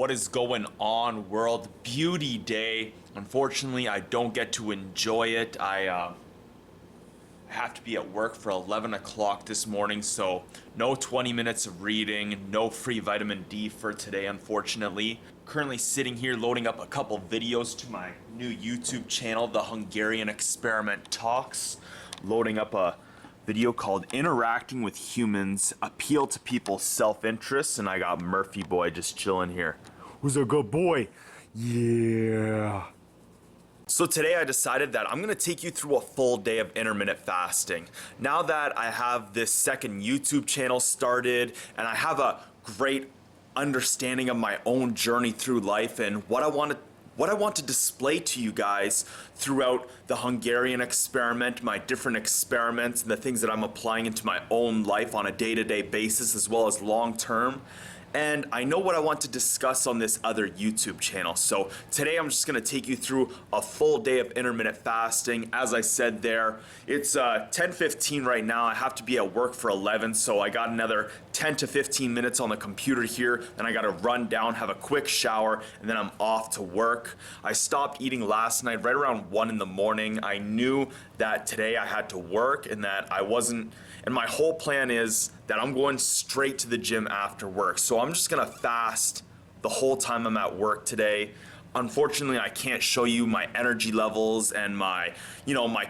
What is going on, World Beauty Day? Unfortunately, I don't get to enjoy it. I have to be at work for 11 o'clock this morning, so no 20 minutes of reading, no free vitamin D for today, unfortunately. Currently sitting here loading up a couple videos to my new YouTube channel, the Hungarian Experiment Talks. Loading up a video called Interacting with Humans, Appeal to People's Self-Interest, and I got Murphy Boy just chilling here. Who's a good boy? Yeah. So today I decided that I'm gonna take you through a full day of intermittent fasting. Now that I have this second YouTube channel started and I have a great understanding of my own journey through life and what I want to display to you guys throughout the Hungarian experiment, my different experiments and the things that I'm applying into my own life on a day-to-day basis as well as long-term. And I know what I want to discuss on this other YouTube channel. So today I'm just gonna take you through a full day of intermittent fasting. As I said there, it's 10:15 right now. I have to be at work for 11, so I got another 10 to 15 minutes on the computer here. Then I gotta run down, have a quick shower, and then I'm off to work. I stopped eating last night right around 1 in the morning. I knew that today I had to work and that I wasn't, and my whole plan is that I'm going straight to the gym after work. So I'm just gonna fast the whole time I'm at work today. Unfortunately, I can't show you my energy levels and my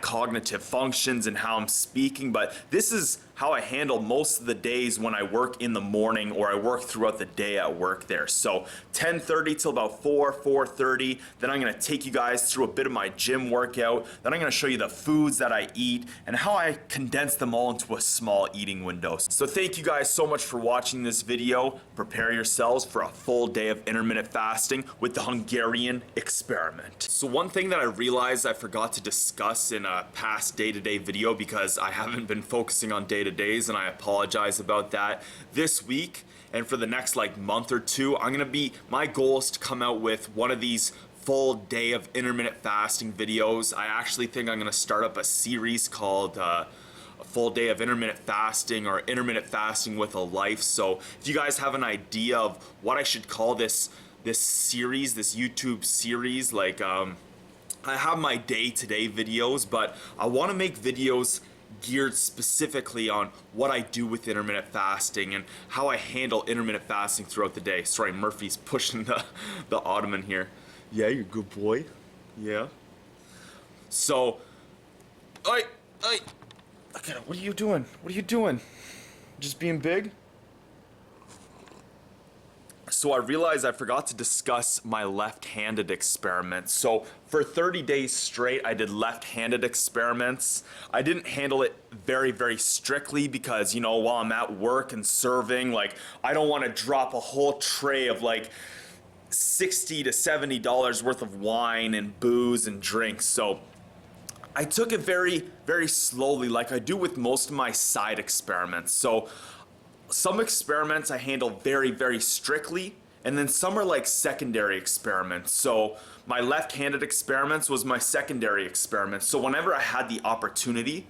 cognitive functions and how I'm speaking, but this is how I handle most of the days when I work in the morning or I work throughout the day at work there. So 10:30 till about 4:30. Then I'm gonna take you guys through a bit of my gym workout. Then I'm gonna show you the foods that I eat and how I condense them all into a small eating window. So thank you guys so much for watching this video. Prepare yourselves for a full day of intermittent fasting with the Hungarian experiment. So one thing that I realized I forgot to discuss in a past day-to-day video because I haven't been focusing on day-to-days, and I apologize about that. This week and for the next month or two, my goal is to come out with one of these full day of intermittent fasting videos. I actually think I'm gonna start up a series called a full day of intermittent fasting or intermittent fasting with a life. So if you guys have an idea of what I should call this series, this YouTube series, I have my day-to-day videos, but I want to make videos geared specifically on what I do with intermittent fasting and how I handle intermittent fasting throughout the day. Sorry, Murphy's pushing the ottoman here. Yeah, you're a good boy. Yeah. So, okay, what are you doing? What are you doing? Just being big? So I realized I forgot to discuss my left-handed experiment. So for 30 days straight, I did left-handed experiments. I didn't handle it very, very strictly because, while I'm at work and serving, I don't want to drop a whole tray of $60 to $70 worth of wine and booze and drinks. So I took it very, very slowly, like I do with most of my side experiments. So some experiments I handle very, very strictly, and then some are secondary experiments. So my left-handed experiments was my secondary experiment. So whenever I had the opportunity,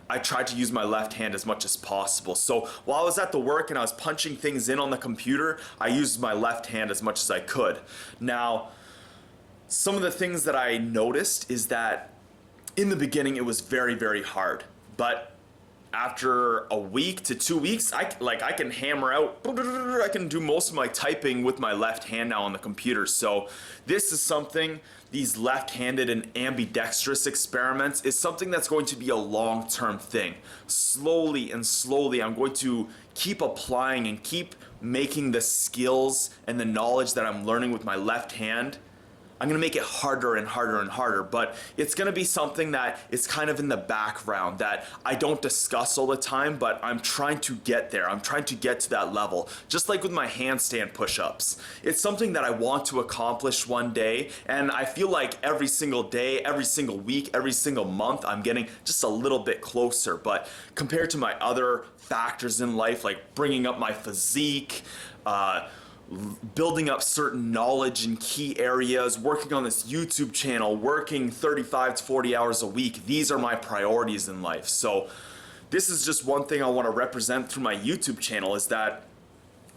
I tried to use my left hand as much as possible. So while I was at the work and I was punching things in on the computer, I used my left hand as much as I could. Now, some of the things that I noticed is that in the beginning it was very, very hard, but after a week to 2 weeks, I can hammer out, I can do most of my typing with my left hand now on the computer. So this is something, these left-handed and ambidextrous experiments is something that's going to be a long-term thing. Slowly and slowly, I'm going to keep applying and keep making the skills and the knowledge that I'm learning with my left hand, I'm gonna make it harder and harder and harder, but it's gonna be something that is kind of in the background that I don't discuss all the time, but I'm trying to get there. I'm trying to get to that level. Just like with my handstand push-ups. It's something that I want to accomplish one day, and I feel like every single day, every single week, every single month, I'm getting just a little bit closer. But compared to my other factors in life, like bringing up my physique, building up certain knowledge in key areas, working on this YouTube channel, working 35 to 40 hours a week. These are my priorities in life. So this is just one thing I want to represent through my YouTube channel is that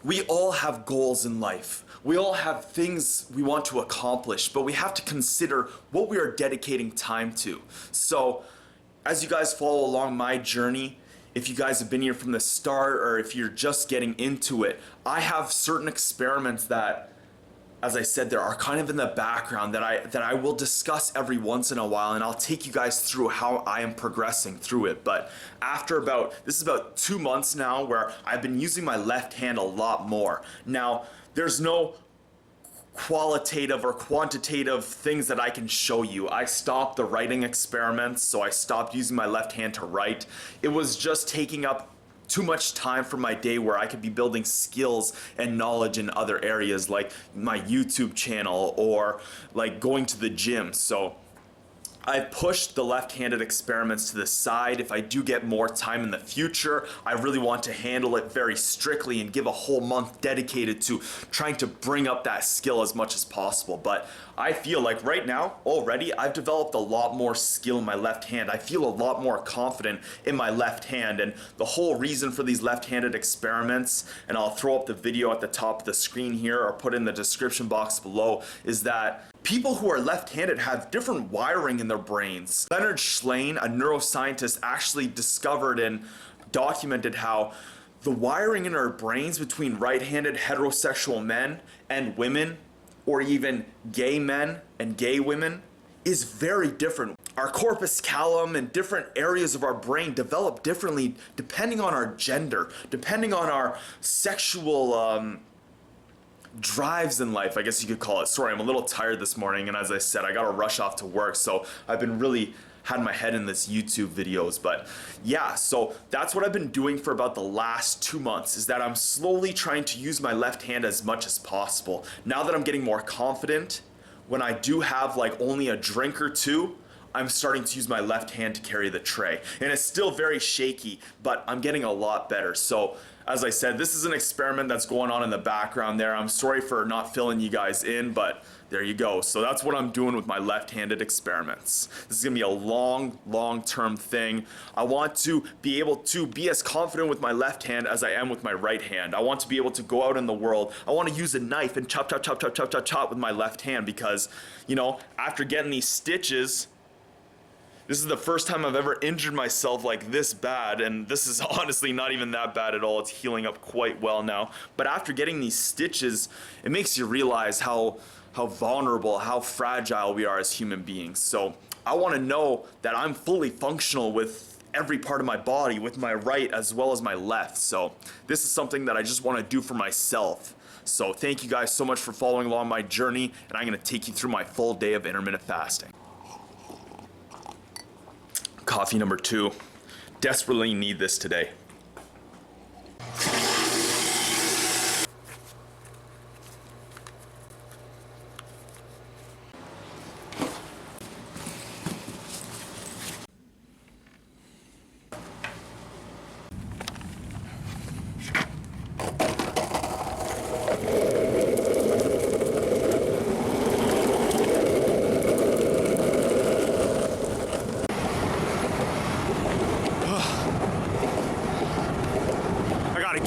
We all have goals in life. We all have things we want to accomplish, but we have to consider what we are dedicating time to. So, as you guys follow along my journey, if you guys have been here from the start or if you're just getting into it, I have certain experiments that, as I said, there are kind of in the background that I will discuss every once in a while, and I'll take you guys through how I am progressing through it. But after this is about 2 months now where I've been using my left hand a lot more. Now, there's no qualitative or quantitative things that I can show you. I stopped the writing experiments, so I stopped using my left hand to write. It was just taking up too much time from my day where I could be building skills and knowledge in other areas like my YouTube channel or like going to the gym. So I've pushed the left-handed experiments to the side. If I do get more time in the future, I really want to handle it very strictly and give a whole month dedicated to trying to bring up that skill as much as possible. But I feel like right now, already, I've developed a lot more skill in my left hand. I feel a lot more confident in my left hand, and the whole reason for these left-handed experiments, and I'll throw up the video at the top of the screen here or put in the description box below, is that people who are left-handed have different wiring in their brains. Leonard Schlein, a neuroscientist, actually discovered and documented how the wiring in our brains between right-handed heterosexual men and women, or even gay men and gay women, is very different. Our corpus callosum and different areas of our brain develop differently depending on our gender, depending on our sexual drives in life, I guess you could call it. Sorry, I'm a little tired this morning, and as I said, I gotta rush off to work, so I've been really had my head in this YouTube videos. But yeah, so that's what I've been doing for about the last 2 months, is that I'm slowly trying to use my left hand as much as possible. Now that I'm getting more confident, when I do have like only a drink or two, I'm starting to use my left hand to carry the tray. And it's still very shaky, but I'm getting a lot better. So as I said, this is an experiment that's going on in the background there. I'm sorry for not filling you guys in, but there you go. So that's what I'm doing with my left-handed experiments. This is gonna be a long-term thing. I want to be able to be as confident with my left hand as I am with my right hand. I want to be able to go out in the world. I want to use a knife and chop with my left hand because, you know, after getting these stitches, this is the first time I've ever injured myself like this bad, and this is honestly not even that bad at all. It's healing up quite well now. But after getting these stitches, it makes you realize how vulnerable, how fragile we are as human beings. So I want to know that I'm fully functional with every part of my body, with my right as well as my left. So this is something that I just want to do for myself. So thank you guys so much for following along my journey, and I'm going to take you through my full day of intermittent fasting. Coffee number 2. Desperately need this today.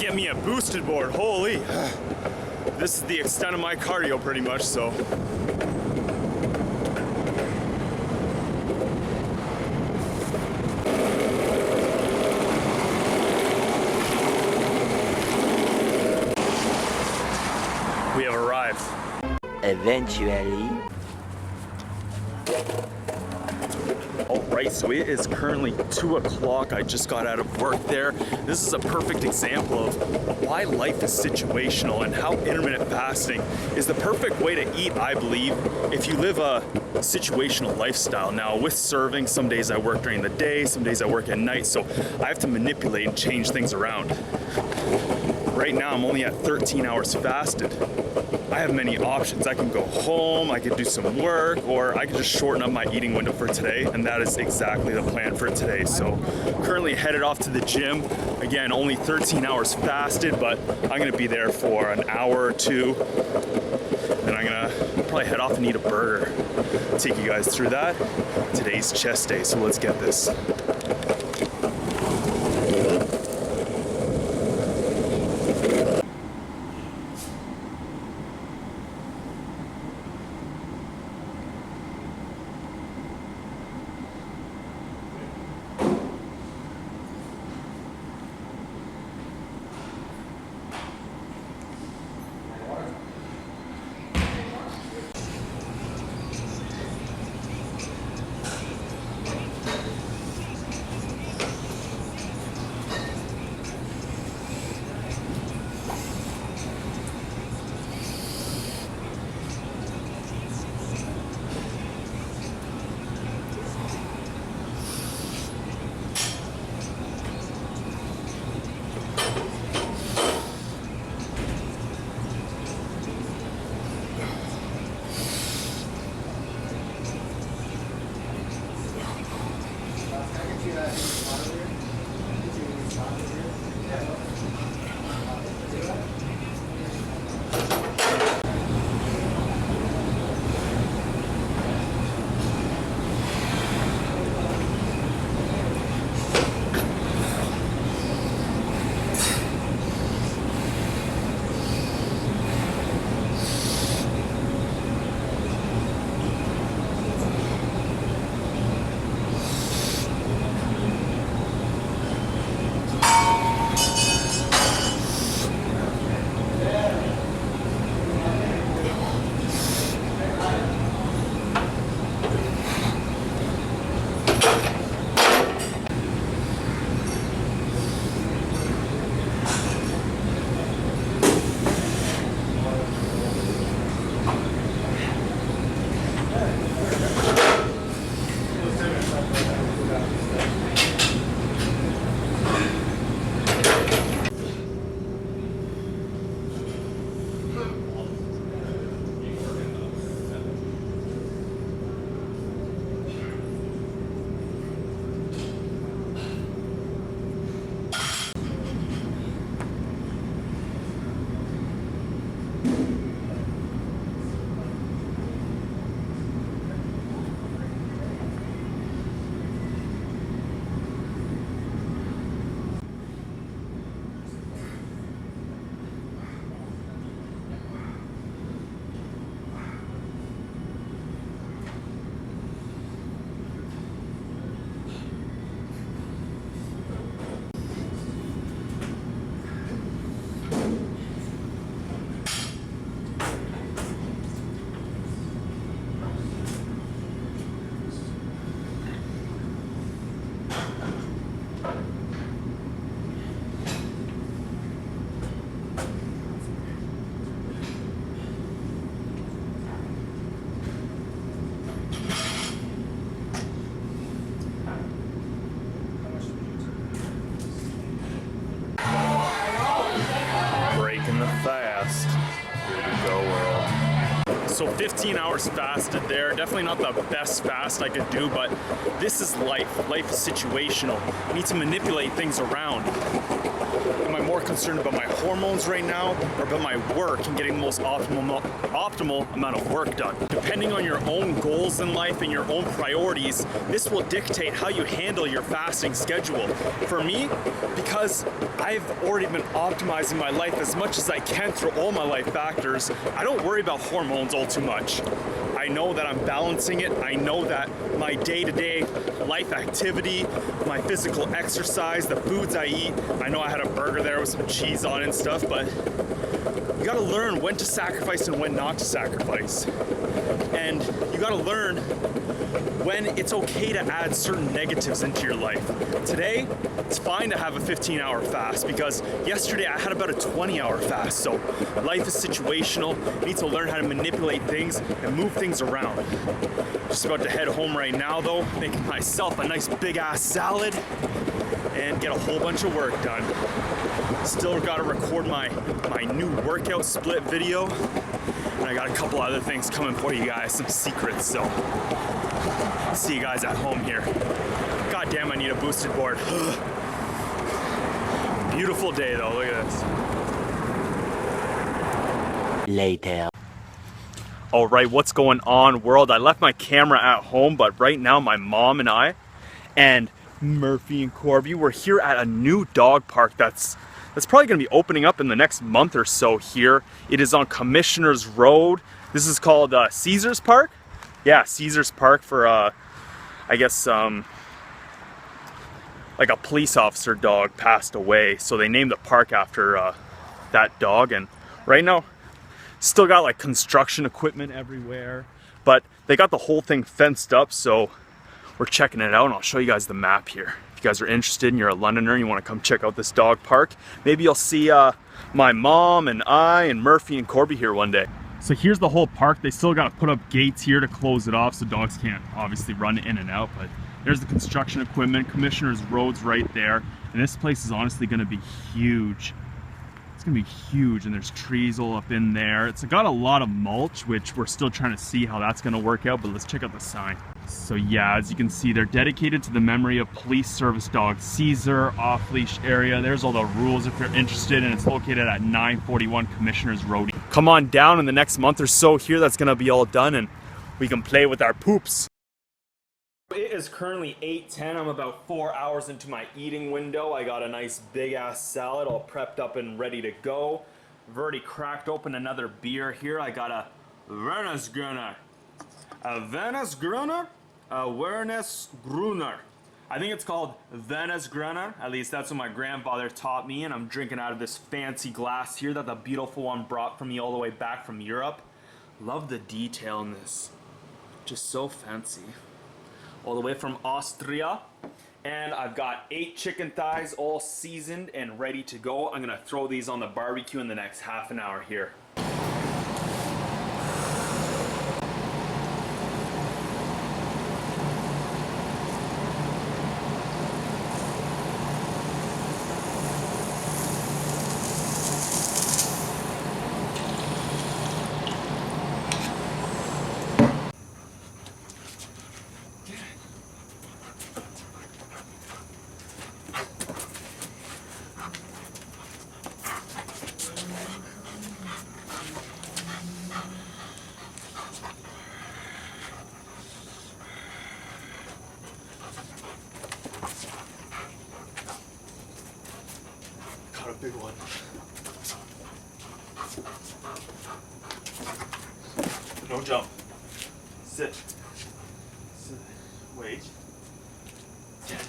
Get me a boosted board, holy. This is the extent of my cardio pretty much, so. We have arrived. Eventually. Alright, so it is currently 2 o'clock. I just got out of work there. This is a perfect example of why life is situational and how intermittent fasting is the perfect way to eat, I believe, if you live a situational lifestyle. Now, with serving, some days I work during the day, some days I work at night, so I have to manipulate and change things around. Right now, I'm only at 13 hours fasted. I have many options. I can go home, I could do some work, or I could just shorten up my eating window for today, and that is exactly the plan for today. So currently headed off to the gym. Again, only 13 hours fasted, but I'm gonna be there for an hour or two. Then I'm gonna probably head off and eat a burger. Take you guys through that. Today's chest day, so let's get this. Breaking the fast. Here we go, world. So 15 hours fasted there. Definitely not the best fast I could do, but this is life. Life is situational. You need to manipulate things around. Am I more concerned about my hormones right now or about my work and getting the most optimal amount of work done? Depending on your own goals in life and your own priorities, this will dictate how you handle your fasting schedule. For me, because I've already been optimizing my life as much as I can through all my life factors, I don't worry about hormones all too much. I know that I'm balancing it. I know that my day-to-day life activity, my physical exercise, the foods I eat, I know I had a burger there with some cheese on it and stuff, but you gotta learn when to sacrifice and when not to sacrifice. And you gotta learn when it's okay to add certain negatives into your life. Today, it's fine to have a 15-hour fast because yesterday I had about a 20-hour fast. So life is situational. You need to learn how to manipulate things and move things around. Just about to head home right now though, making myself a nice big ass salad and get a whole bunch of work done. Still gotta record my new workout split video. And I got a couple other things coming for you guys, some secrets, so see you guys at home here. God damn, I need a boosted board. Beautiful day though, look at this. Later. All right, what's going on, world? I left my camera at home, but right now my mom and I and Murphy and Corby, we're here at a new dog park that's probably gonna be opening up in the next month or so here. It is on Commissioner's Road. This is called Caesar's Park. Yeah, Caesar's Park for, I guess, like a police officer dog passed away. So they named the park after that dog. And right now, still got like construction equipment everywhere. But they got the whole thing fenced up, so we're checking it out. And I'll show you guys the map here. If you guys are interested and you're a Londoner and you want to come check out this dog park, maybe you'll see my mom and I and Murphy and Corby here one day. So here's the whole park. They still got to put up gates here to close it off so dogs can't obviously run in and out, but there's the construction equipment. Commissioner's Road's right there, and this place is honestly going to be huge. It's going to be huge, and there's trees all up in there. It's got a lot of mulch, which we're still trying to see how that's going to work out, but let's check out the sign. So yeah, as you can see, they're dedicated to the memory of police service dog Caesar, off-leash area. There's all the rules if you're interested, and it's located at 941 Commissioner's Road. Come on down in the next month or so here, that's gonna be all done, and we can play with our poops. It is currently 8:10. I'm about 4 hours into my eating window. I got a nice big ass salad all prepped up and ready to go. I've already cracked open another beer here. I got a Wernesgrüner. A Wernesgrüner? A Wernesgrüner. I think it's called Wernesgrüner. At least that's what my grandfather taught me, and I'm drinking out of this fancy glass here that the beautiful one brought for me all the way back from Europe. Love the detail in this. Just so fancy. all the way from Austria. And I've got 8 chicken thighs all seasoned and ready to go. I'm gonna throw these on the barbecue in the next half an hour here. Caught a big one. No jump. Sit. Sit. Wait. Yes.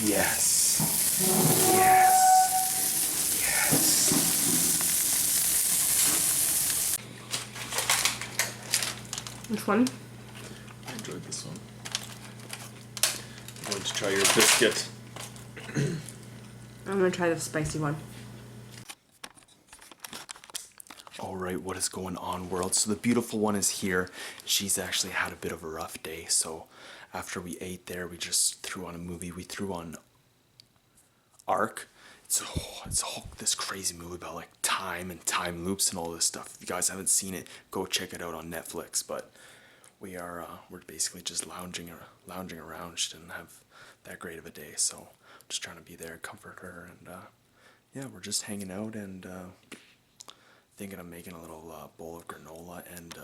Yes. Yes. Which one? I enjoyed this one. I'm going to try your biscuit. I'm gonna try the spicy one. Alright, what is going on, world? So the beautiful one is here. She's actually had a bit of a rough day, so after we ate there, we just threw on a movie. We threw on Ark. It's this crazy movie about like time and time loops and all this stuff. If you guys haven't seen it, go check it out on Netflix. But we're basically just lounging around. She didn't have that great of a day, so just trying to be there, comfort her, and yeah, we're just hanging out and thinking of making a little bowl of granola and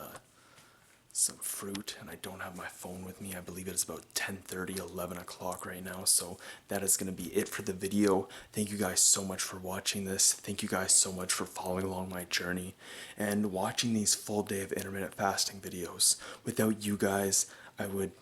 some fruit. And I don't have my phone with me. I believe it's about 10:30, 11 o'clock right now, so that is going to be it for the video. Thank you guys so much for watching this. Thank you guys so much for following along my journey and watching these full day of intermittent fasting videos. Without you guys, I would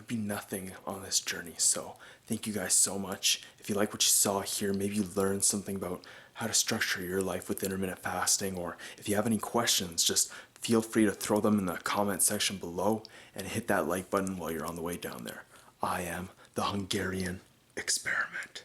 be nothing on this journey. So thank you guys so much. If you like what you saw here, maybe you learned something about how to structure your life with intermittent fasting, or if you have any questions, just feel free to throw them in the comment section below and hit that like button while you're on the way down there. I am the Hungarian Experiment.